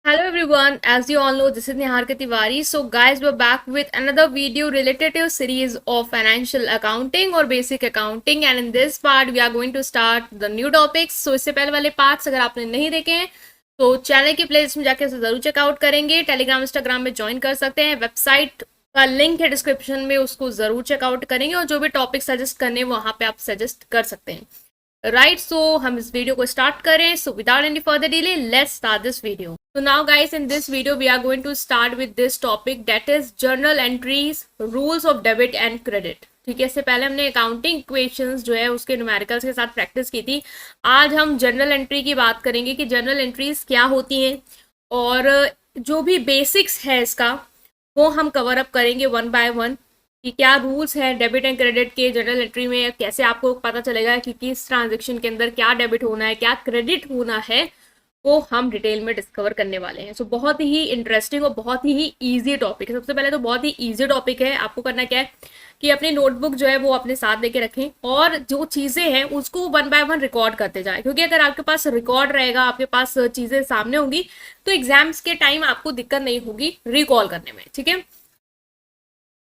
Hello everyone, as you all know, this is Niharika Tiwari. So guys, we're back with another video related to a series of financial accounting or basic accounting, and in this part we are going to start the new topics. So इससे पहले वाले parts अगर आपने नहीं देखे हैं तो channel की प्लेलिस्ट में जाके उसे जरूर चेकआउट करेंगे। टेलीग्राम इंस्टाग्राम में ज्वाइन कर सकते हैं, वेबसाइट का लिंक है डिस्क्रिप्शन में, उसको जरूर चेकआउट करेंगे और जो भी टॉपिक सजेस्ट करने वहां पे आप सजेस्ट कर सकते हैं। राइट, सो हम इस वीडियो को स्टार्ट करें। So without any further delay let's start this video. So now guys, in this video we are going to start with this topic, that is journal entries, rules of debit and credit। ठीक है, इससे पहले हमने accounting equations जो है उसके numericals के साथ प्रैक्टिस की थी। आज हम जर्नल एंट्री की बात करेंगे कि जर्नल एंट्रीज क्या होती हैं और जो भी बेसिक्स है इसका वो हम कवर अप करेंगे वन बाय वन कि क्या रूल्स हैं डेबिट एंड क्रेडिट के जर्नल एंट्री में, कैसे आपको पता चलेगा कि किस ट्रांजेक्शन के अंदर क्या डेबिट होना है क्या क्रेडिट होना है, वो हम डिटेल में डिस्कवर करने वाले हैं। सो बहुत ही इंटरेस्टिंग और बहुत ही इजी टॉपिक है। सबसे पहले तो बहुत ही इजी टॉपिक है। आपको करना क्या है कि अपनी नोटबुक जो है वो अपने साथ लेके रखें और जो चीज़ें हैं उसको वन बाय वन रिकॉर्ड करते जाएं, क्योंकि अगर आपके पास रिकॉर्ड रहेगा, आपके पास चीज़ें सामने होंगी तो एग्जाम्स के टाइम आपको दिक्कत नहीं होगी रिकॉल करने में। ठीक है,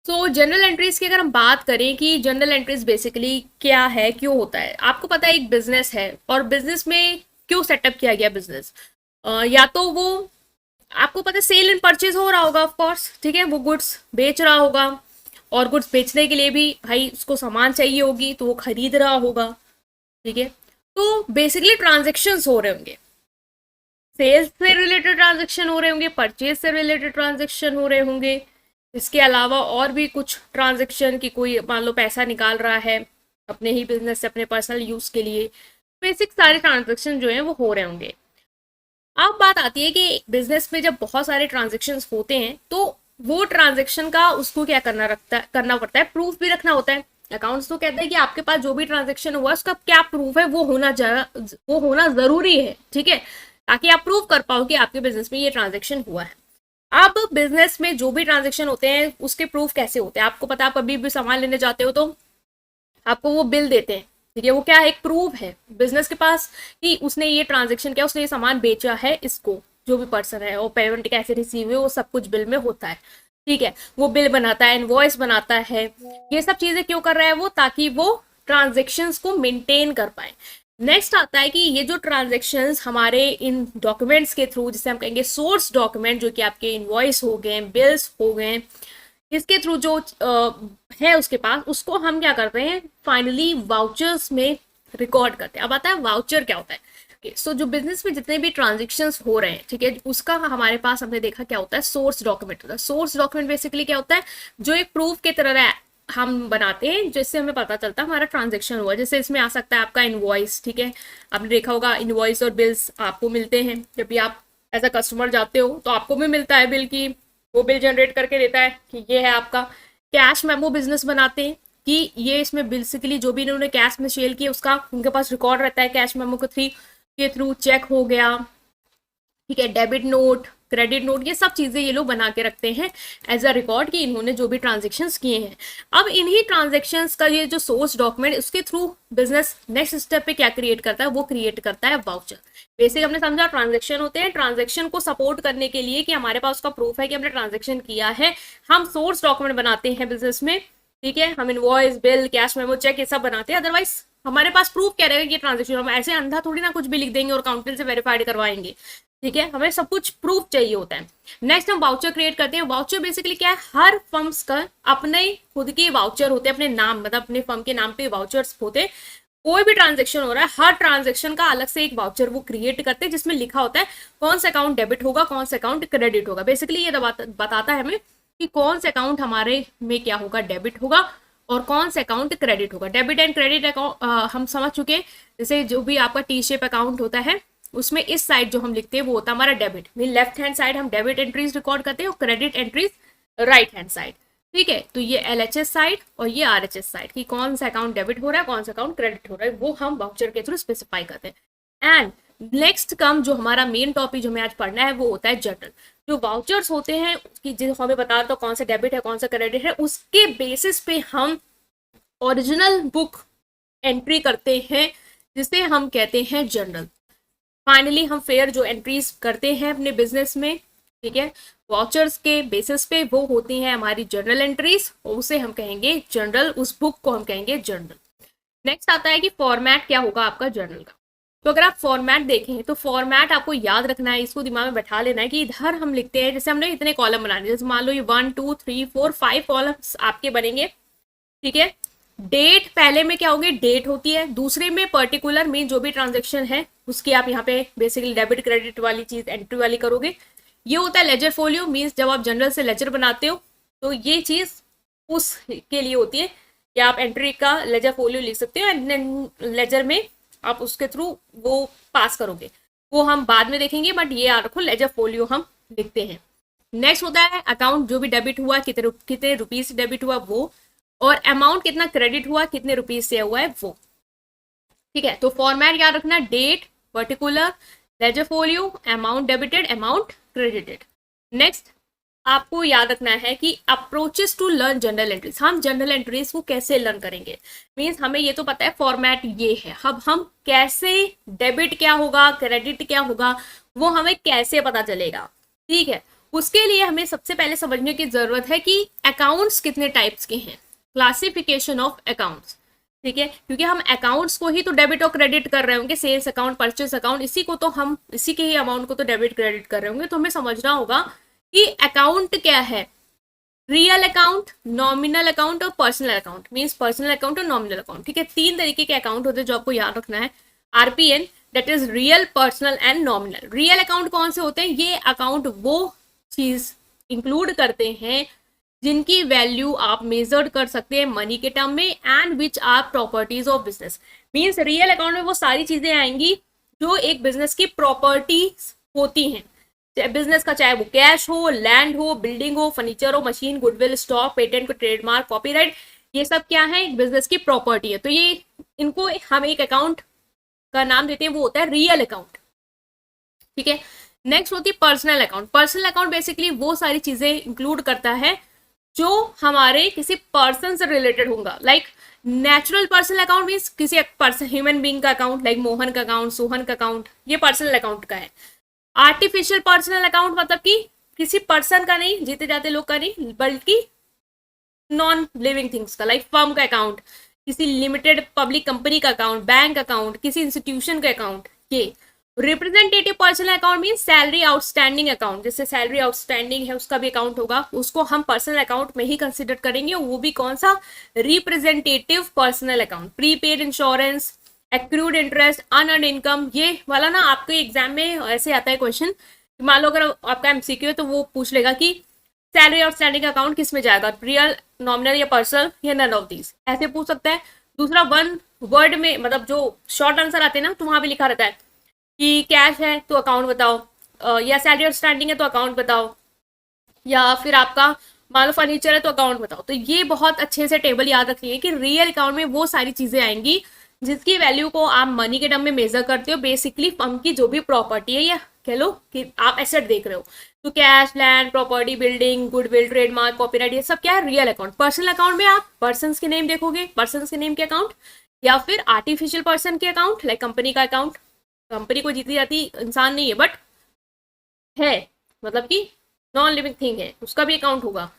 सो जनरल एंट्रीज की अगर हम बात करें कि जनरल एंट्रीज बेसिकली क्या है, क्यों होता है। आपको पता है एक बिजनेस है और बिजनेस में क्यों सेटअप किया गया बिजनेस, या तो वो आपको पता है सेल एंड परचेज हो रहा होगा, ऑफ कोर्स। ठीक है, वो गुड्स बेच रहा होगा और गुड्स बेचने के लिए भी भाई उसको सामान चाहिए होगी तो वो खरीद रहा होगा। ठीक है, तो बेसिकली ट्रांजेक्शन्स हो रहे होंगे, सेल्स से रिलेटेड ट्रांजेक्शन हो रहे होंगे, परचेज से रिलेटेड ट्रांजेक्शन हो रहे होंगे। इसके अलावा और भी कुछ ट्रांजेक्शन की, कोई मान लो पैसा निकाल रहा है अपने ही बिजनेस से अपने पर्सनल यूज के लिए, बेसिक सारे ट्रांजेक्शन जो हैं वो हो रहे होंगे। अब बात आती है कि बिजनेस में जब बहुत सारे ट्रांजेक्शन होते हैं तो वो ट्रांजेक्शन का उसको क्या करना पड़ता है, प्रूफ भी रखना होता है। अकाउंट्स तो कहता है कि आपके पास जो भी ट्रांजेक्शन हुआ उसका क्या प्रूफ है वो होना जरूरी है। ठीक है, ताकि आप प्रूव कर पाओ कि आपके बिजनेस में ये ट्रांजेक्शन हुआ है। अब बिजनेस में जो भी ट्रांजेक्शन होते हैं उसके प्रूफ कैसे होते हैं, आपको पता है। आप अभी भी सामान लेने जाते हो तो आपको वो बिल देते हैं। ठीक है, वो क्या है, एक प्रूफ है बिजनेस के पास कि उसने ये ट्रांजेक्शन किया, उसने ये सामान बेचा है इसको, जो भी पर्सन है, और पेमेंट कैसे रिसीव हुई वो सब कुछ बिल में होता है। ठीक है, वो बिल बनाता है, इनवॉइस बनाता है। ये सब चीजें क्यों कर रहा है वो, ताकि वो ट्रांजेक्शन्स को मेंटेन कर पाए। नेक्स्ट आता है कि ये जो ट्रांजेक्शन्स हमारे इन डॉक्यूमेंट्स के थ्रू, जिसे हम कहेंगे सोर्स डॉक्यूमेंट, जो कि आपके इनवॉइस हो गए, बिल्स हो गए, इसके थ्रू जो है उसके पास, उसको हम क्या करते हैं फाइनली वाउचर्स में रिकॉर्ड करते हैं। अब आता है वाउचर क्या होता है। सो जो बिजनेस में जितने भी ट्रांजेक्शन्स हो रहे हैं, ठीक है, उसका हमारे पास हमने देखा क्या होता है, सोर्स डॉक्यूमेंट होता है। सोर्स डॉक्यूमेंट बेसिकली क्या होता है, जो एक प्रूफ के तरह हम बनाते हैं जिससे हमें पता चलता है हमारा ट्रांजेक्शन हुआ। जैसे इसमें आ सकता है आपका इनवॉइस। ठीक है, आपने देखा होगा इनवॉइस और बिल्स आपको मिलते हैं जब भी आप एज अ कस्टमर जाते हो तो आपको भी मिलता है बिल की, वो बिल जनरेट करके देता है कि ये है आपका। कैश मेमो बिजनेस बनाते हैं कि ये इसमें बेसिकली जो भी इन्होंने कैश में सेल किया उसका उनके पास रिकॉर्ड रहता है कैश मेमो के थ्रू। चेक हो गया, ठीक है, डेबिट नोट, क्रेडिट नोट, ये सब चीजें ये लोग बना के रखते हैं एज अ रिकॉर्ड कि इन्होंने जो भी ट्रांजेक्शन्स किए हैं। अब इन्हीं ट्रांजेक्शन्स का ये जो सोर्स डॉक्यूमेंट, उसके थ्रू बिजनेस नेक्स्ट स्टेप पे क्या क्रिएट करता है, वो क्रिएट करता है वाउचर। बेसिक हमने समझा ट्रांजेक्शन होते हैं, ट्रांजेक्शन को सपोर्ट करने के लिए कि हमारे पास उसका प्रूफ है कि हमने ट्रांजेक्शन किया है, हम सोर्स डॉक्यूमेंट बनाते हैं बिजनेस में। ठीक है, हम invoice, bill, cash memo, cheque, ये सब बनाते हैं। अदरवाइज हमारे पास प्रूफ क्या रहेगा कि ट्रांजेक्शन, हम ऐसे अंधा थोड़ी ना कुछ भी लिख देंगे और अकाउंटेंट से वेरीफाइड करवाएंगे। ठीक है, हमें सब कुछ प्रूफ चाहिए होता है। नेक्स्ट हम वाउचर क्रिएट करते हैं। वाउचर बेसिकली क्या है, हर फर्म्स का अपने खुद के वाउचर होते हैं, अपने नाम, मतलब अपने फर्म के नाम पे वाउचर्स होते हैं। कोई भी ट्रांजेक्शन हो रहा है, हर ट्रांजेक्शन का अलग से एक वाउचर वो क्रिएट करते हैं जिसमें लिखा होता है कौन सा अकाउंट डेबिट होगा, कौन सा अकाउंट क्रेडिट होगा। बेसिकली ये बताता है हमें कि कौन सा अकाउंट हमारे में क्या होगा, डेबिट होगा, और कौन सा अकाउंट क्रेडिट होगा। डेबिट एंड क्रेडिट अकाउंट हम समझ चुके हैं। जैसे जो भी आपका टी शेप अकाउंट होता है उसमें इस साइड जो हम लिखते हैं वो होता है हमारा डेबिट, लेफ्ट हैंड साइड हम डेबिट एंट्रीज रिकॉर्ड करते हैं और credit entries right hand side. ठीक है, तो ये LHS साइड और ये RHS साइड की कौन सा अकाउंट डेबिट हो रहा है, कौन सा अकाउंट क्रेडिट हो रहा है, वो हम वाउचर के थ्रू स्पेसिफाई करते हैं। एंड नेक्स्ट कम जो हमारा मेन टॉपिक जो हमें आज पढ़ना है वो होता है जर्नल। जो वाउचर्स होते हैं कि जो हमें बता रहा था कौन सा डेबिट है कौन सा क्रेडिट है, उसके बेसिस पे हम ओरिजिनल बुक एंट्री करते हैं जिसे हम कहते हैं जर्नल। फाइनली हम फेयर जो एंट्रीज करते हैं अपने बिजनेस में, ठीक है, वाउचर्स के बेसिस पे, वो होती हैं हमारी जर्नल एंट्रीज, और उसे हम कहेंगे जर्नल, उस बुक को हम कहेंगे जर्नल। नेक्स्ट आता है कि फॉर्मेट क्या होगा आपका जर्नल का। तो अगर आप फॉर्मेट देखें तो फॉर्मेट आपको याद रखना है, इसको दिमाग में बैठा लेना है कि इधर हम लिखते हैं, जैसे हमने इतने कॉलम बनाने, जैसे मान लो ये 1 2 3 4 5 कॉलम्स आपके बनेंगे, ठीक है। डेट पहले में क्या होगी, डेट होती है, दूसरे में पर्टिकुलर मीन जो भी ट्रांजेक्शन है उसकी आप यहाँ पे बेसिकली डेबिट क्रेडिट वाली चीज एंट्री वाली करोगे। ये होता है लेजर फोलियो, मीन्स जब आप जनरल से लेजर बनाते हो तो ये चीज उसके लिए होती है कि आप एंट्री का लेजर फोलियो लिख सकते हो, एंड लेजर में आप उसके थ्रू वो पास करोगे, वो हम बाद में देखेंगे, बट ये याद रखो लेजर फोलियो हम लिखते हैं। नेक्स्ट होता है अकाउंट, जो भी डेबिट हुआ, कितने रुपीज से डेबिट हुआ वो, और अमाउंट कितना क्रेडिट हुआ, कितने रुपीज से हुआ है वो, ठीक है। तो फॉर्मेट याद रखना, date, particular, ledger folio, amount debited, amount credited. Next आपको याद रखना है कि approaches to learn journal entries, हम जनरल एंट्रीज को कैसे लर्न करेंगे। मीन्स हमें ये तो पता है फॉर्मेट ये है, अब हम कैसे, डेबिट क्या होगा, क्रेडिट क्या होगा, वो हमें कैसे पता चलेगा, ठीक है। उसके लिए हमें सबसे पहले समझने की जरूरत है कि अकाउंट्स कितने टाइप्स के हैं, क्लासिफिकेशन ऑफ अकाउंट्स, ठीक है, क्योंकि हम अकाउंट्स को ही तो डेबिट और क्रेडिट कर रहे होंगे, सेल्स अकाउंट, परचेस अकाउंट, इसी को तो हम, इसी के ही अमाउंट को तो डेबिट क्रेडिट कर रहे होंगे, तो हमें समझना होगा कि अकाउंट क्या है, रियल अकाउंट, नॉमिनल अकाउंट और personal account, means personal account और नॉमिनल अकाउंट, ठीक है। तीन तरीके के अकाउंट होते हैं जो आपको याद रखना है, RPN, that is real, personal and nominal. Real account कौन से होते हैं, ये अकाउंट वो चीज इंक्लूड करते हैं जिनकी वैल्यू आप मेजर्ड कर सकते हैं मनी के टर्म में, and which are properties of business. Means real account में वो सारी चीजें आएंगी जो एक बिजनेस की प्रॉपर्टीज होती हैं बिजनेस का, चाहे वो कैश हो, लैंड हो, बिल्डिंग हो, फर्नीचर हो, machine, goodwill, stock, patent, trademark, copyright, ये सब क्या है, एक बिजनेस की प्रॉपर्टी है। तो ये इनको हम एक अकाउंट का नाम देते हैं, वो होता है रियल अकाउंट, ठीक है। नेक्स्ट होती है personal account. Personal account basically वो सारी चीजें इंक्लूड करता है जो हमारे किसी पर्सन से रिलेटेड होगा, like natural personal account means किसी पर्सन, ह्यूमन बीइंग का अकाउंट, लाइक मोहन का अकाउंट, सोहन का अकाउंट, ये पर्सनल अकाउंट का है। आर्टिफिशियल पर्सनल अकाउंट मतलब कि किसी पर्सन का नहीं, जीते जाते लोग का नहीं, बल्कि नॉन लिविंग थिंग्स का, लाइक फर्म का अकाउंट, किसी लिमिटेड पब्लिक कंपनी का अकाउंट, बैंक अकाउंट, किसी इंस्टीट्यूशन का अकाउंट। ये representative personal account mean salary outstanding account, जैसे सैलरी आउटस्टैंडिंग है उसका भी अकाउंट होगा, उसको हम पर्सनल अकाउंट में ही कंसिडर करेंगे, वो भी कौन सा, representative personal account. Prepaid insurance, accrued interest, unearned income, ये वाला ना आपके एग्जाम में ऐसे आता है क्वेश्चन, मान लो अगर आपका एमसीक्यू है तो वो पूछ लेगा कि सैलरी आउटस्टैंडिंग अकाउंट किस में जाएगा, रियल, नॉमिनल या पर्सनल, या नन ऑफ दीज, ऐसे पूछ सकता है। दूसरा वन वर्ड में, मतलब जो शॉर्ट आंसर आते हैं ना, तो वहां पे लिखा रहता है कि कैश है तो अकाउंट बताओ, या सैलरी आउटस्टैंडिंग है तो अकाउंट बताओ, या फिर आपका मान लो फर्नीचर है तो अकाउंट बताओ। तो ये बहुत अच्छे से टेबल याद रखिए कि रियल अकाउंट में वो सारी चीजें आएंगी जिसकी वैल्यू को आप मनी के टर्म में मेजर करते हो, बेसिकली फर्म की जो भी प्रॉपर्टी है, या कह लो कि आप एसेट देख रहे हो, तो cash, land, property, building, goodwill, trademark, copyright, ये सब क्या है, रियल अकाउंट। पर्सनल अकाउंट में आप पर्सन के नेम देखोगे, पर्सन के नेम के अकाउंट, या फिर आर्टिफिशियल पर्सन के अकाउंट, लाइक कंपनी का अकाउंट, कंपनी को जीती जाती इंसान नहीं है बट है, मतलब कि नॉन लिविंग थिंग है, उसका भी अकाउंट होगा,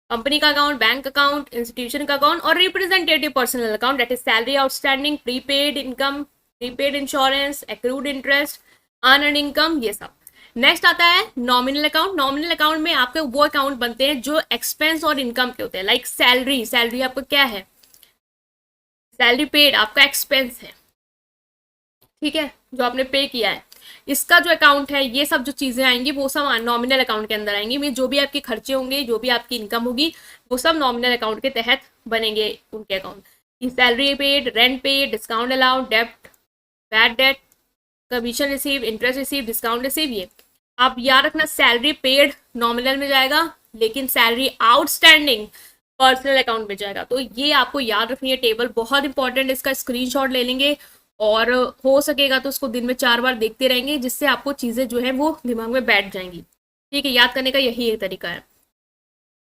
कंपनी का अकाउंट, बैंक अकाउंट, इंस्टीट्यूशन का अकाउंट, और representative personal account, that is salary outstanding, prepaid income, prepaid insurance, accrued interest, unearned income, ये सब। नेक्स्ट आता है नॉमिनल अकाउंट। नॉमिनल अकाउंट में आपके वो अकाउंट बनते हैं जो एक्सपेंस और इनकम के होते हैं, लाइक सैलरी, सैलरी आपका क्या है, सैलरी पेड आपका एक्सपेंस है, ठीक है, जो आपने पे किया है, इसका जो अकाउंट है, ये सब जो चीजें आएंगी वो सब नॉमिनल अकाउंट के अंदर आएंगी। मीन जो भी आपके खर्चे होंगे, जो भी आपकी इनकम होगी, वो सब नॉमिनल अकाउंट के तहत बनेंगे उनके account. Salary paid, rent paid, discount allowed, डेब्ट, bad debt, commission receive, interest receive, discount receive, ये आप याद रखना। सैलरी पेड नॉमिनल में जाएगा, लेकिन सैलरी आउटस्टैंडिंग पर्सनल अकाउंट में जाएगा। तो ये आपको याद रखनी है, टेबल बहुत इंपॉर्टेंट, इसका स्क्रीनशॉट ले लेंगे और हो सकेगा तो उसको दिन में 4 बार देखते रहेंगे, जिससे आपको चीजें जो है वो दिमाग में बैठ जाएंगी, ठीक है। याद करने का यही एक तरीका है,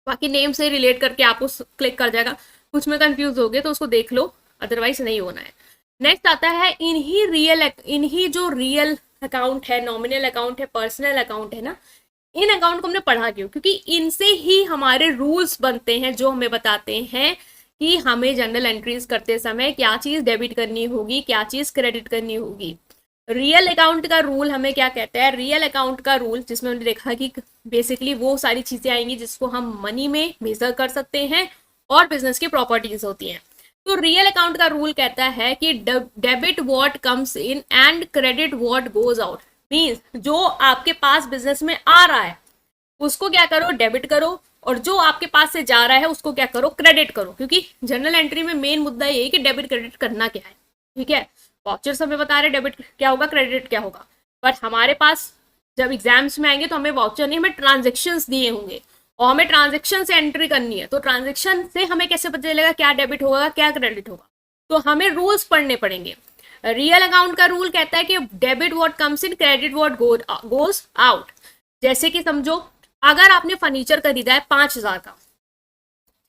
बाकी नेम से रिलेट करके आपको क्लिक कर जाएगा। कुछ में कंफ्यूज हो गए तो उसको देख लो, अदरवाइज नहीं होना है। नेक्स्ट आता है इन्हीं जो रियल अकाउंट है, नॉमिनल अकाउंट है, पर्सनल अकाउंट है ना, इन अकाउंट को हमने पढ़ा क्यों? क्योंकि इनसे ही हमारे रूल्स बनते हैं जो हमें बताते हैं कि हमें जनरल एंट्रीज करते समय क्या चीज डेबिट करनी होगी, क्या चीज क्रेडिट करनी होगी। रियल अकाउंट का रूल हमें क्या कहता है? रियल अकाउंट का रूल जिसमें हमने देखा कि बेसिकली वो सारी चीजें आएंगी जिसको हम मनी में मेजर कर सकते हैं और बिजनेस की प्रॉपर्टीज होती हैं। तो रियल अकाउंट का रूल कहता है कि debit what comes in and credit what goes out. Means जो आपके पास बिजनेस में आ रहा है उसको क्या करो? डेबिट करो, और जो आपके पास से जा रहा है उसको क्या करो? क्रेडिट करो। क्योंकि जनरल एंट्री में मेन मुद्दा ये है कि डेबिट क्रेडिट करना क्या है। ठीक है, वाउचर्स हमें बता रहे डेबिट क्या होगा, क्रेडिट क्या होगा, बट हमारे पास जब एग्जाम्स में आएंगे तो हमें वाउचर नहीं, हमें ट्रांजेक्शन्स दिए होंगे और हमें ट्रांजेक्शन से एंट्री करनी है। तो ट्रांजेक्शन से हमें कैसे पता चलेगा क्या डेबिट होगा क्या क्रेडिट होगा? तो हमें रूल्स पढ़ने पड़ेंगे। रियल अकाउंट का रूल कहता है कि debit what comes in, credit what goes out. जैसे कि समझो अगर आपने फर्नीचर खरीदा है 5,000 का,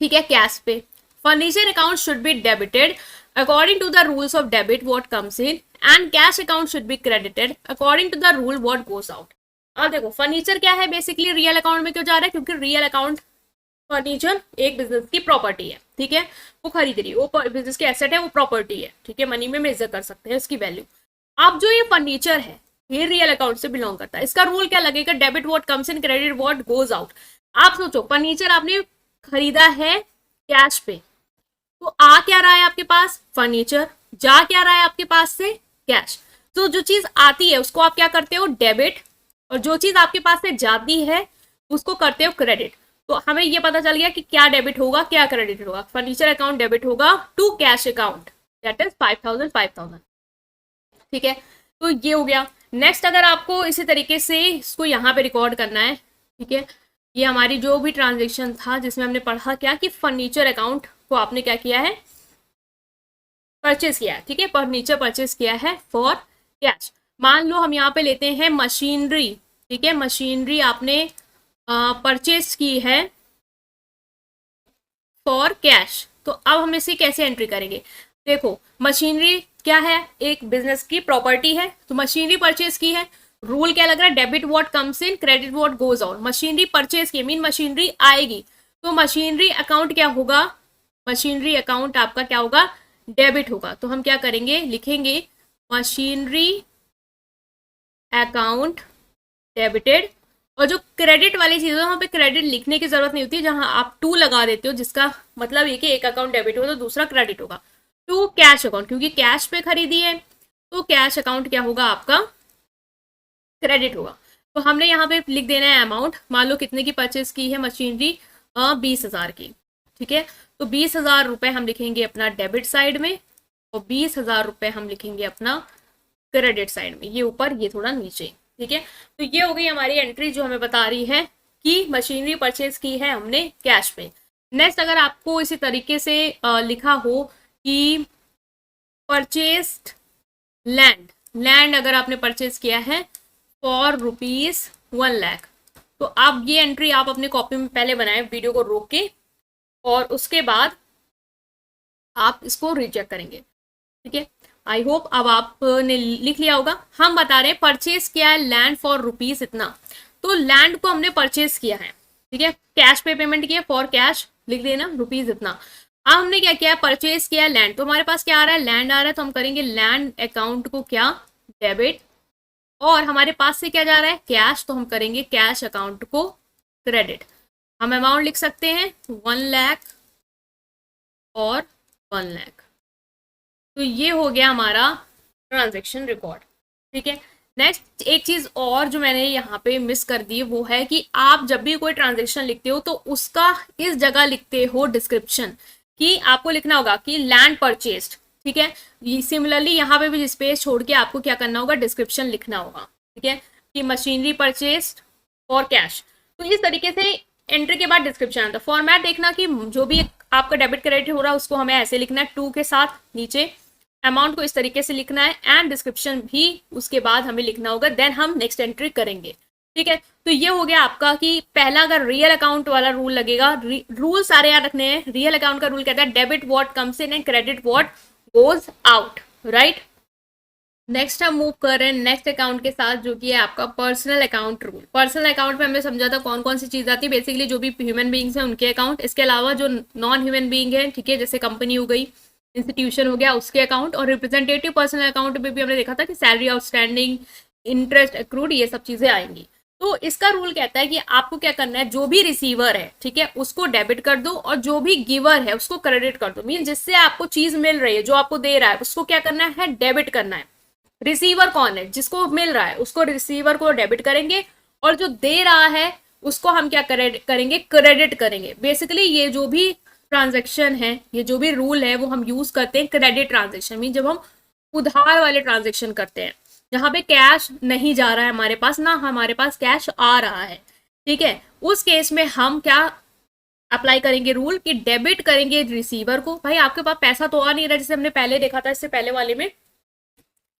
ठीक है, cash pay, furniture account should be debited according to the rules of debit what comes in and cash account should be credited according to the rule what goes out. अब देखो फर्नीचर क्या है, basically real account में क्यों जा रहा है? क्योंकि रियल अकाउंट फर्नीचर एक बिजनेस की प्रॉपर्टी है, ठीक है, वो खरीद रही है, वो बिजनेस की एसेट है, वो प्रॉपर्टी है, ठीक है, मनी में मेजर कर सकते हैं उसकी वैल्यू। अब जो ये फर्नीचर है ये रियल अकाउंट से बिलोंग करता है। इसका रूल क्या लगेगा? Debit what comes in, credit what goes out. आप सोचो फर्नीचर आपने खरीदा है कैश पे, तो आ क्या रहा है आपके पास? फर्नीचर। जा क्या रहा है आपके पास से? कैश। तो जो चीज आती है उसको आप क्या करते हो? डेबिट। और जो चीज आपके पास से जाती है उसको करते हो क्रेडिट। तो हमें ये पता चल गया कि क्या डेबिट होगा क्या क्रेडिट होगा। फर्नीचर अकाउंट डेबिट होगा to cash account, that is 5,000। ठीक है, तो ये हो गया। नेक्स्ट अगर आपको इसी तरीके से इसको यहाँ पे रिकॉर्ड करना है, ठीक है, ये हमारी जो भी ट्रांजेक्शन था जिसमें हमने पढ़ा क्या कि फर्नीचर अकाउंट को आपने क्या किया है? परचेज किया है, ठीक है, फर्नीचर परचेज किया है फॉर कैश। मान लो हम यहाँ पे लेते हैं मशीनरी, ठीक है, मशीनरी आपने परचेज की है फॉर कैश। तो अब हम इसे कैसे एंट्री करेंगे? देखो मशीनरी क्या है? एक बिजनेस की प्रॉपर्टी है, तो मशीनरी परचेज की है। रूल क्या लग रहा है? Debit what comes in, credit what goes out. Machinery purchase की मीन मशीनरी आएगी, तो मशीनरी अकाउंट क्या होगा? मशीनरी अकाउंट आपका क्या होगा? डेबिट होगा। तो हम क्या करेंगे? लिखेंगे मशीनरी अकाउंट डेबिटेड। और जो क्रेडिट वाली चीज़ है वहाँ पे क्रेडिट लिखने की जरूरत नहीं होती, जहां आप टू लगा देते हो जिसका मतलब ये कि एक अकाउंट डेबिट होगा तो दूसरा क्रेडिट होगा। टू कैश अकाउंट, क्योंकि कैश पे खरीदी है तो कैश अकाउंट क्या होगा आपका? क्रेडिट होगा। तो हमने यहाँ पे लिख देना है अमाउंट। मान लो कितने की परचेज की है मशीनरी? 20,000 की, ठीक है, तो 20,000 रुपये हम लिखेंगे अपना डेबिट साइड में और 20,000 रुपये हम लिखेंगे अपना क्रेडिट साइड में, ये ऊपर ये थोड़ा नीचे, ठीक है। तो ये हो गई हमारी एंट्री जो हमें बता रही है कि मशीनरी परचेज की है हमने कैश पे। नेक्स्ट अगर आपको इसी तरीके से लिखा हो कि परचेस्ड लैंड अगर आपने परचेज किया है फॉर ₹1,00,000, तो आप ये एंट्री आप अपने कॉपी में पहले बनाए वीडियो को रोक के, और उसके बाद आप इसको रीचेक करेंगे, ठीक है। आई होप अब आपने लिख लिया होगा। हम बता रहे हैं परचेज किया है लैंड फॉर रुपीज इतना, तो लैंड को हमने परचेज किया है, ठीक है, कैश पे पेमेंट किया, फॉर कैश लिख देना रुपीज इतना। अब हमने क्या किया? परचेज किया लैंड, तो हमारे पास क्या आ रहा है? लैंड आ रहा है, तो हम करेंगे लैंड अकाउंट को क्या? डेबिट। और हमारे पास से क्या जा रहा है? कैश, तो हम करेंगे कैश अकाउंट को क्रेडिट। हम अमाउंट लिख सकते हैं 1,00,000 और 1,00,000। तो ये हो गया हमारा ट्रांजैक्शन रिकॉर्ड, ठीक है। नेक्स्ट एक चीज और जो मैंने यहाँ पे मिस कर दी वो है कि आप जब भी कोई ट्रांजैक्शन लिखते हो तो उसका इस जगह लिखते हो डिस्क्रिप्शन, कि आपको लिखना होगा कि लैंड परचेस्ड, ठीक है। सिमिलरली यहाँ पे भी स्पेस छोड़ के आपको क्या करना होगा? डिस्क्रिप्शन लिखना होगा, ठीक है, कि मशीनरी परचेस्ड और कैश। तो इस तरीके से एंट्री के बाद डिस्क्रिप्शन आता है। फॉर्मेट देखना कि जो भी आपका डेबिट क्रेडिट हो रहा है उसको हमें ऐसे लिखना है, टू के साथ नीचे, अमाउंट को इस तरीके से लिखना है, एंड डिस्क्रिप्शन भी उसके बाद हमें लिखना होगा, देन हम नेक्स्ट एंट्री करेंगे, ठीक है। तो ये हो गया आपका कि पहला अगर रियल अकाउंट वाला रूल लगेगा, रूल सारे याद रखने हैं। रियल अकाउंट का रूल कहता है debit what comes in and credit what goes out, right. Next हम मूव कर रहे हैं नेक्स्ट अकाउंट के साथ, जो कि है आपका personal account rule. Personal account में हमने समझा था कौन कौन सी चीज आती है, बेसिकली जो भी ह्यूमन बींग्स हैं उनके अकाउंट, इसके अलावा जो नॉन ह्यूमन बींग है, ठीक है, जैसे कंपनी हो गई, इंस्टीट्यूशन हो गया, उसके अकाउंट, और रिप्रेजेंटेटिव पर्सनल अकाउंट में भी हमने देखा था कि सैलरी आउटस्टैंडिंग, इंटरेस्ट एक्रूड, ये सब चीजें आएंगी। तो इसका रूल कहता है कि आपको क्या करना है, जो भी रिसीवर है, ठीक है, उसको डेबिट कर दो, और जो भी गिवर है उसको क्रेडिट कर दो। मीन जिससे आपको चीज मिल रही है, जो आपको दे रहा है, उसको क्या करना है, डेबिट करना है। रिसीवर कौन है, जिसको मिल रहा है उसको, रिसीवर को डेबिट करेंगे, और जो दे रहा है उसको हम क्या करेंगे, क्रेडिट करेंगे। बेसिकली ये जो भी ट्रांजेक्शन है, ये जो भी रूल है, वो हम यूज करते हैं क्रेडिट ट्रांजेक्शन, मीन जब हम उधार वाले ट्रांजेक्शन करते हैं, जहां पे कैश नहीं जा रहा है हमारे पास, ना हमारे पास कैश आ रहा है, ठीक है, उस केस में हम क्या अप्लाई करेंगे रूल, कि डेबिट करेंगे रिसीवर को। भाई आपके पास पैसा तो आ नहीं रहा, जैसे हमने पहले देखा था इससे पहले वाले में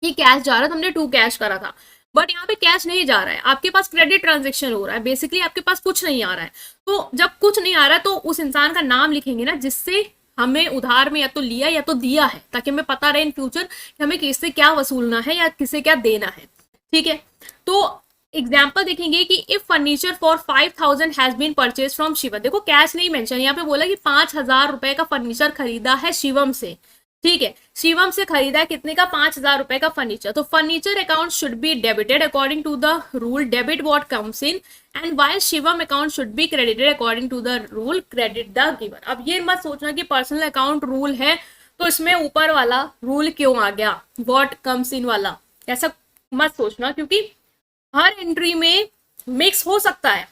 कि कैश जा रहा था, हमने टू कैश करा था, बट यहाँ पे कैश नहीं जा रहा है, आपके पास क्रेडिट ट्रांजेक्शन हो रहा है, बेसिकली आपके पास कुछ नहीं आ रहा है। तो जब कुछ नहीं आ रहा है तो उस इंसान का नाम लिखेंगे ना, जिससे हमें उधार में या तो लिया या तो दिया है, ताकि हमें पता रहे इन फ्यूचर कि हमें किससे क्या वसूलना है या किसे क्या देना है, ठीक है। तो एग्जाम्पल देखेंगे कि if furniture for 5,000 has been purchase from Shivam, देखो कैश नहीं मेंशन, यहाँ पे बोला कि 5,000 रुपए का फर्नीचर खरीदा है शिवम से, ठीक है, शिवम से खरीदा है कितने का, 5,000 रुपए का फर्नीचर। तो furniture account should be debited according to the rule debit what comes in, and while Shivam account should be credited according to the rule credit the giver. अब ये मत सोचना कि पर्सनल अकाउंट रूल है तो इसमें ऊपर वाला रूल क्यों आ गया, व्हाट कम्स इन वाला, ऐसा मत सोचना, क्योंकि हर एंट्री में मिक्स हो सकता है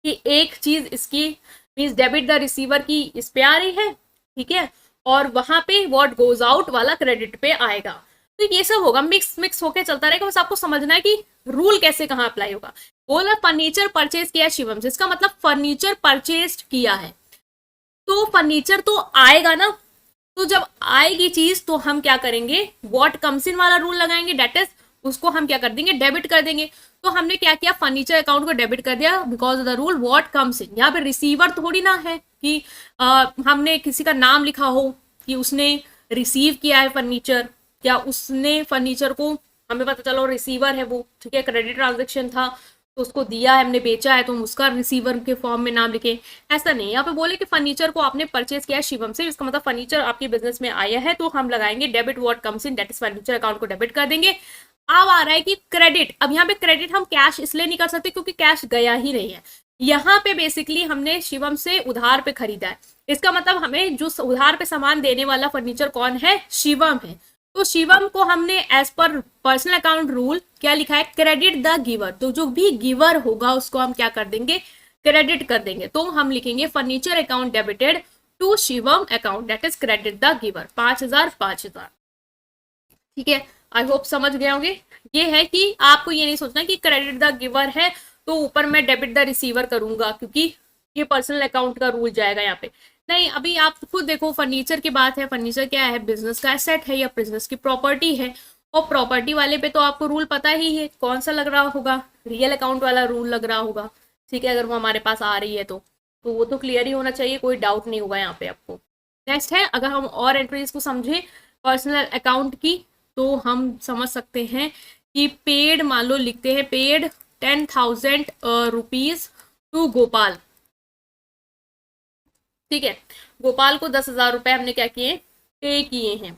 कि एक चीज इसकी मीन्स डेबिट द रिसीवर की इस पे आ रही है, ठीक है, और वहां पे व्हाट गोज आउट वाला क्रेडिट पे आएगा। तो ये सब होगा, मिक्स मिक्स होके चलता रहेगा, बस आपको समझना है कि रूल कैसे कहाँ अप्लाई होगा। बोला फर्नीचर परचेज किया शिवम से, इसका मतलब फर्नीचर परचेज किया है, तो फर्नीचर तो आएगा ना, तो जब आएगी चीज तो हम क्या करेंगे, व्हाट कम्स इन वाला रूल लगाएंगे, डेट इज उसको हम क्या कर देंगे, डेबिट कर देंगे। तो हमने क्या किया, फर्नीचर अकाउंट को डेबिट कर दिया because of the rule what comes इन। यहाँ पे रिसीवर थोड़ी ना है कि हमने किसी का नाम लिखा हो कि उसने रिसीव किया है फर्नीचर, या उसने फर्नीचर को, हमें पता चलो रिसीवर है वो, ठीक है, क्रेडिट ट्रांजेक्शन था तो उसको दिया है, हमने बेचा है तो हम उसका रिसीवर के फॉर्म में नाम लिखे, ऐसा नहीं। यहाँ पे बोले कि फर्नीचर को आपने परचेज किया है शिवम से, इसका मतलब फर्नीचर आपके बिजनेस में आया है, तो हम लगाएंगे debit what comes in, that is furniture account को डेबिट कर देंगे। अब आ रहा है कि क्रेडिट, अब यहाँ पे क्रेडिट हम कैश इसलिए नहीं कर सकते क्योंकि कैश गया ही नहीं है, यहाँ पे बेसिकली हमने शिवम से उधार पे खरीदा है, इसका मतलब हमें जो उधार पे सामान देने वाला फर्नीचर कौन है, शिवम है। तो शिवम को हमने as per personal account rule क्या लिखा है, क्रेडिट द गिवर, तो जो भी गिवर होगा उसको हम क्या कर देंगे, क्रेडिट कर देंगे। तो हम लिखेंगे furniture account debited to Shivam account, that is credit the giver, 5,000 5,000, ठीक है। आई होप समझ गए होंगे। ये है कि आपको ये नहीं सोचना कि क्रेडिट द गिवर है तो ऊपर मैं डेबिट द रिसीवर करूंगा, क्योंकि ये पर्सनल अकाउंट का रूल जाएगा यहाँ पे। नहीं, अभी आप खुद देखो, फर्नीचर की बात है, फर्नीचर क्या है, बिजनेस का एसेट है या बिजनेस की प्रॉपर्टी है, और प्रॉपर्टी वाले पे तो आपको रूल पता ही है कौन सा लग रहा होगा, रियल अकाउंट वाला रूल लग रहा होगा, ठीक है, अगर वो हमारे पास आ रही है तो वो तो क्लियर ही होना चाहिए, कोई डाउट नहीं होगा यहाँ पे आपको। नेक्स्ट है, अगर हम और एंट्रीज को समझे पर्सनल अकाउंट की, तो हम समझ सकते हैं कि पेड, मान लो लिखते हैं पेड 10,000 रुपीज टू गोपाल, ठीक है, गोपाल को 10,000 रुपए हमने क्या किए, पे किए हैं।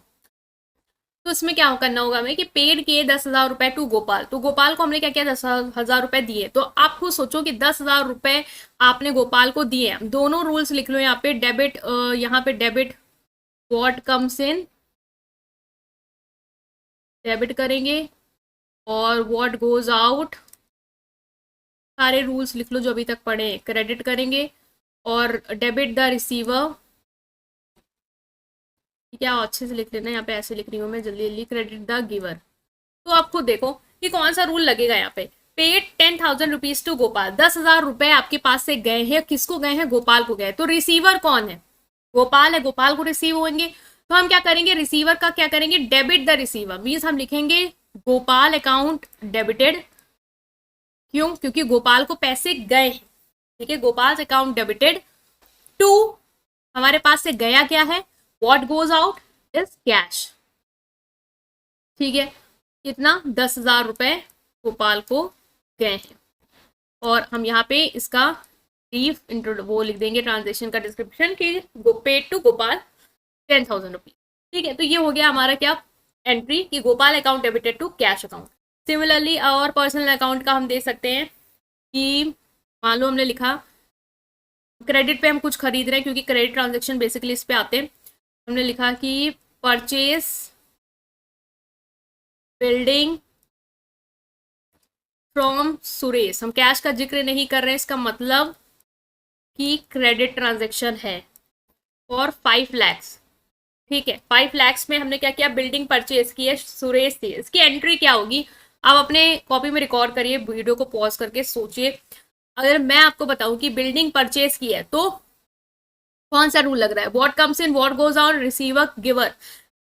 तो इसमें क्या करना होगा हमें कि पेड किए 10,000 रुपए टू गोपाल, तो गोपाल को हमने क्या किया, 10,000 रुपए दिए। तो आप खुद सोचो कि 10,000 रुपए आपने गोपाल को दिए, दोनों रूल्स लिख लो यहाँ पे, डेबिट, यहाँ पे debit what comes in, debit करेंगे, और व्हाट गोज आउट, सारे रूल्स लिख लो जो अभी तक पढ़े, क्रेडिट करेंगे, और डेबिट द रिसीवर, ठीक है, अच्छे से लिख लेना, यहाँ पे ऐसे लिख रही हूँ मैं जल्दी जल्दी, क्रेडिट द गिवर। तो आप खुद देखो कि कौन सा रूल लगेगा यहाँ पे, पेड 10,000 रुपीज टू गोपाल, 10,000 रुपए आपके पास से गए हैं, किसको गए हैं, गोपाल को गए, तो रिसीवर कौन है, गोपाल है, गोपाल को रिसीव होंगे। तो हम क्या करेंगे, रिसीवर का क्या करेंगे, डेबिट द रिसीवर, मीन्स हम लिखेंगे गोपाल अकाउंट डेबिटेड, क्यों, क्योंकि गोपाल को पैसे गए हैं, ठीक है, गोपाल अकाउंट डेबिटेड टू, हमारे पास से गया क्या है, what goes out is cash, ठीक है, कितना 10,000 रुपए गोपाल को गए हैं। और हम यहाँ पे इसका ब्रीफ वो लिख देंगे ट्रांजेक्शन का डिस्क्रिप्शन कि पेड टू गोपाल 10,000 रुपीज। ठीक है, तो ये हो गया हमारा क्या एंट्री कि Gopal account debited to cash account. Similarly और पर्सनल अकाउंट का हम दे सकते हैं कि मान लो हमने लिखा क्रेडिट पे हम कुछ खरीद रहे हैं, क्योंकि क्रेडिट ट्रांजेक्शन बेसिकली इस पे आते हैं। हमने लिखा कि परचेज बिल्डिंग फ्रॉम सुरेश। हम कैश का जिक्र नहीं कर रहे हैं, इसका मतलब कि क्रेडिट ट्रांजेक्शन है और 5 लाख। ठीक है, 5 लाख में हमने क्या किया, बिल्डिंग परचेज की है सुरेश से। इसकी एंट्री क्या होगी, आप अपने कॉपी में रिकॉर्ड करिए, वीडियो को पॉज करके सोचिए। अगर मैं आपको बताऊं कि बिल्डिंग परचेज की है तो कौन सा रूल लग रहा है, what comes in what goes out, receiver giver.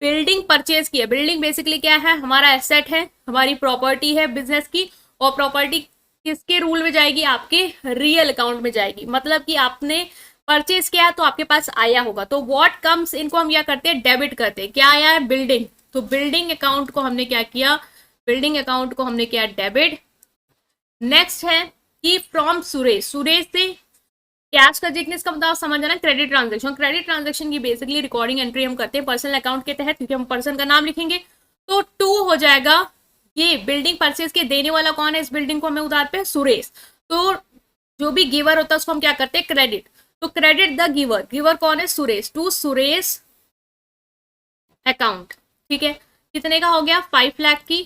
Building purchase की है, बिल्डिंग बेसिकली क्या है, हमारा एसेट है, हमारी प्रॉपर्टी है बिजनेस की, और प्रॉपर्टी किसके रूल में जाएगी, आपके रियल अकाउंट में जाएगी। मतलब कि आपने परचेज किया तो आपके पास आया होगा, तो व्हाट कम्स इनको हम क्या करते हैं, डेबिट करते हैं। क्या आया है, बिल्डिंग, तो बिल्डिंग अकाउंट को हमने क्या किया, बिल्डिंग अकाउंट को हमने किया डेबिट। नेक्स्ट है कि फ्रॉम सुरेश, सुरेश से कैश का जिक्र, इसका मतलब समझ आना क्रेडिट ट्रांजेक्शन। क्रेडिट ट्रांजेक्शन की बेसिकली रिकॉर्डिंग एंट्री हम करते हैं पर्सनल अकाउंट के तहत, क्योंकि हम पर्सन का नाम लिखेंगे। तो 2 हो जाएगा, ये बिल्डिंग परचेज के देने वाला कौन है, इस बिल्डिंग को हमें उधार पे, सुरेश। तो जो भी गिवर होता है उसको हम क्या करते हैं, क्रेडिट। तो क्रेडिट द गिवर, गिवर कौन है, सुरेश, टू सुरेश अकाउंट। ठीक है, कितने का हो गया, 5 लाख की,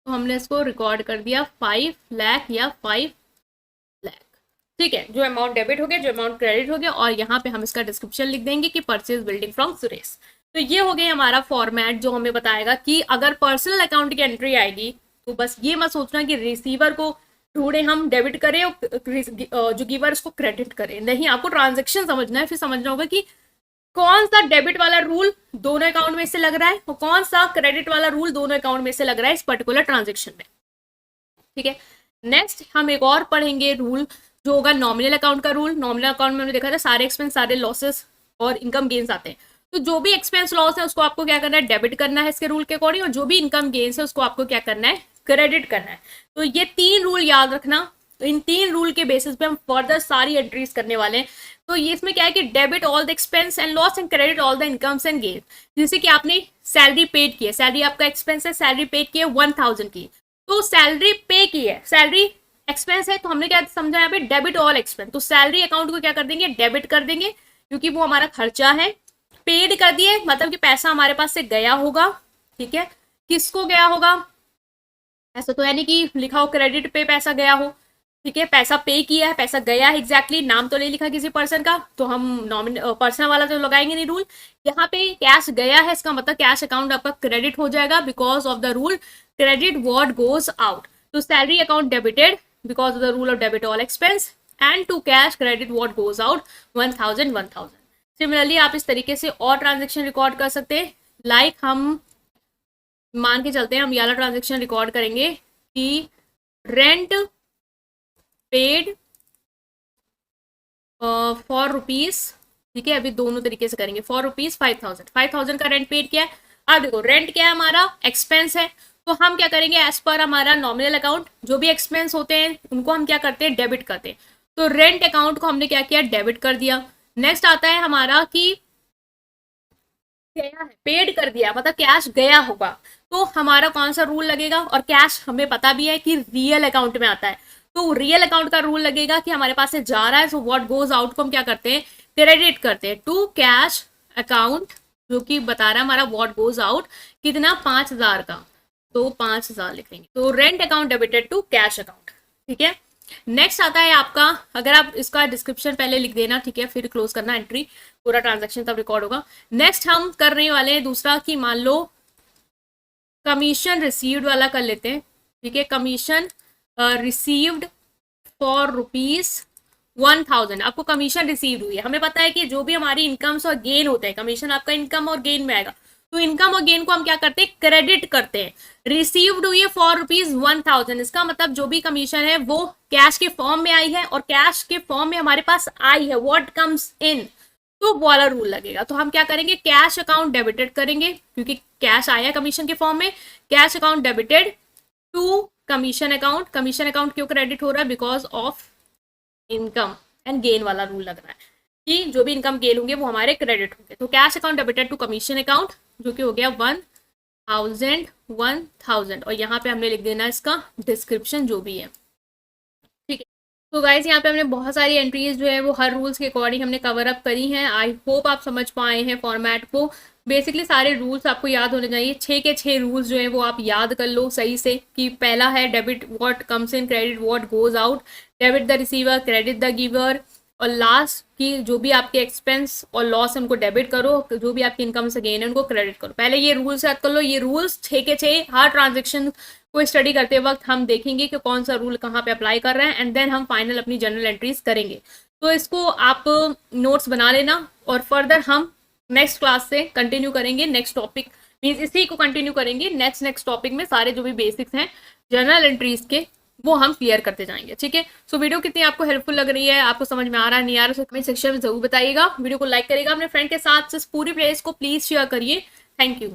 तो हमने इसको रिकॉर्ड कर दिया 5 लाख या 5 लाख। ठीक है, जो अमाउंट डेबिट हो गया, जो अमाउंट क्रेडिट हो गया, और यहाँ पे हम इसका डिस्क्रिप्शन लिख देंगे कि परचेज बिल्डिंग फ्रॉम सुरेश। तो ये हो गया हमारा फॉर्मेट जो हमें बताएगा कि अगर पर्सनल अकाउंट की एंट्री आएगी तो बस ये मत सोचना कि रिसीवर को ढूंढे हम डेबिट करें और जो गिवर उसको क्रेडिट करें। नहीं, आपको ट्रांजेक्शन समझना है, फिर समझना होगा कि कौन सा डेबिट वाला रूल दोनों अकाउंट में से लग रहा है और कौन सा क्रेडिट वाला रूल दोनों अकाउंट में से लग रहा है इस पर्टिकुलर ट्रांजेक्शन में। ठीक है, नेक्स्ट हम एक और पढ़ेंगे रूल जो होगा नॉमिनल अकाउंट का रूल। नॉमिनल अकाउंट में हमने देखा था सारे एक्सपेंस, सारे लॉसेस और इनकम गेन्स आते हैं। तो जो भी एक्सपेंस लॉस है उसको आपको क्या करना है, डेबिट करना है इसके रूल के अकॉर्डिंग, और जो भी इनकम गेन्स है उसको आपको क्या करना है, क्रेडिट करना है। तो ये 3 रूल याद रखना। तो इन 3 रूल के बेसिस पे हम फर्दर सारी एंट्रीज करने वाले हैं। तो ये इसमें क्या है कि debit all the expense and loss and credit all the incomes and gain. जैसे कि आपने सैलरी पेड की है, सैलरी आपका एक्सपेंस है, सैलरी पेड की है 1000 की, तो सैलरी पे की है, सैलरी एक्सपेंस है, तो हमने क्या समझा यहाँ पे, डेबिट ऑल एक्सपेंस। तो सैलरी अकाउंट को क्या कर देंगे, डेबिट कर देंगे, क्योंकि वो हमारा खर्चा है। पेड कर दिए मतलब कि पैसा हमारे पास से गया होगा। ठीक है, किसको गया होगा, ऐसा तो यानी कि लिखा हो क्रेडिट पे पैसा गया हो। ठीक है, पैसा पे किया है, पैसा गया है, एग्जैक्टली नाम तो नहीं लिखा किसी पर्सन का, तो हम नॉमिनल पर्सन वाला तो लगाएंगे नहीं रूल। यहाँ पे कैश गया है, इसका मतलब कैश अकाउंट आपका क्रेडिट हो जाएगा because of the rule credit what goes out. तो salary account debited because of the rule of debit all expense, and to cash credit what goes out 1000। Similarly आप इस तरीके से और ट्रांजेक्शन रिकॉर्ड कर सकते हैं। लाइक हम मान के चलते हैं, हम ये वाला ट्रांजेक्शन रिकॉर्ड करेंगे कि रेंट पेड फॉर रुपीज। ठीक है, अभी दोनों तरीके से करेंगे, फॉर रुपीज 5000 का रेंट पेड किया है। अब देखो रेंट क्या है, हमारा एक्सपेंस है, तो हम क्या करेंगे, एज पर हमारा नॉमिनल अकाउंट जो भी एक्सपेंस होते हैं उनको हम क्या करते हैं, डेबिट करते हैं। तो रेंट अकाउंट को हमने क्या किया, डेबिट कर दिया। नेक्स्ट आता है हमारा कि गया है, पेड कर दिया, मतलब कैश गया होगा, तो हमारा कौन सा रूल लगेगा, और कैश हमें पता भी है कि रियल अकाउंट में आता है, तो रियल अकाउंट का रूल लगेगा कि हमारे पास से जा रहा है, सो व्हाट गोज आउट को हम क्या करते हैं, क्रेडिट करते हैं टू कैश अकाउंट, जो कि बता रहा है हमारा व्हाट गोज आउट कितना, 5000 का, तो 5000 लिखेंगे। तो rent account debited to cash account. ठीक है, नेक्स्ट आता है आपका, अगर आप इसका डिस्क्रिप्शन पहले लिख देना, ठीक है, फिर क्लोज करना एंट्री, पूरा ट्रांजैक्शन तब रिकॉर्ड होगा। नेक्स्ट हम करने वाले हैं दूसरा कि मान लो कमीशन रिसीव्ड वाला कर लेते हैं। ठीक है, कमीशन रिसीव्ड फॉर ₹1000, आपको कमीशन रिसीव्ड हुई है। हमें पता है कि जो भी हमारी इनकम्स और गेन होते हैं, कमीशन आपका इनकम और गेन में आएगा, तो इनकम और गेन को हम क्या करते हैं, क्रेडिट करते हैं। रिसीव्ड हुई है फॉर ₹1000, इसका मतलब जो भी कमीशन है वो कैश के फॉर्म में आई है, और कैश के फॉर्म में हमारे पास आई है, व्हाट कम्स इन, तो वाला रूल लगेगा। तो हम क्या करेंगे, कैश अकाउंट डेबिटेड करेंगे, क्योंकि कैश आया कमीशन के फॉर्म में, cash account debited to commission account. Commission account क्यों क्रेडिट हो रहा है? Because of income and gain वाला रूल लग रहा है कि जो भी इनकम गेन होंगे वो हमारे क्रेडिट होंगे। तो cash account debited to commission account जो कि हो गया 1000 और यहाँ पे हमने लिख देना इसका डिस्क्रिप्शन जो भी है, ठीक है। तो गाइज यहाँ पे हमने बहुत सारी एंट्रीज जो है वो हर रूल्स के अकॉर्डिंग हमने कवर अप करी हैं। आई होप आप समझ पाए हैं फॉर्मेट को। बेसिकली सारे रूल्स आपको याद होने चाहिए, 6 के 6 रूल्स जो है वो आप याद कर लो सही से। कि पहला है debit what comes in, credit what goes out, debit the receiver, credit the giver, और लास्ट की जो भी आपके एक्सपेंस और लॉस है उनको डेबिट करो, जो भी आपकी इनकम से गेन है उनको क्रेडिट करो। पहले ये रूल्स याद कर लो। ये रूल्स 6 के 6 हर ट्रांजेक्शन को स्टडी करते वक्त हम देखेंगे कि कौन सा रूल कहाँ पे अप्लाई कर रहे हैं, एंड देन हम फाइनल अपनी जनरल एंट्रीज करेंगे। तो इसको आप नोट्स बना लेना और फर्दर हम नेक्स्ट क्लास से कंटिन्यू करेंगे। नेक्स्ट टॉपिक मीन्स इसी को कंटिन्यू करेंगे। नेक्स्ट टॉपिक में सारे जो भी बेसिक्स हैं जनरल एंट्रीज के वो हम क्लियर करते जाएंगे, ठीक है। सो वीडियो कितनी आपको हेल्पफुल लग रही है, आपको समझ में आ रहा है नहीं आ रहा, कमेंट सेक्शन में जरूर बताइएगा। वीडियो को लाइक करिएगा, अपने फ्रेंड के साथ पूरी प्लेलिस्ट को प्लीज शेयर करिए। Thank you.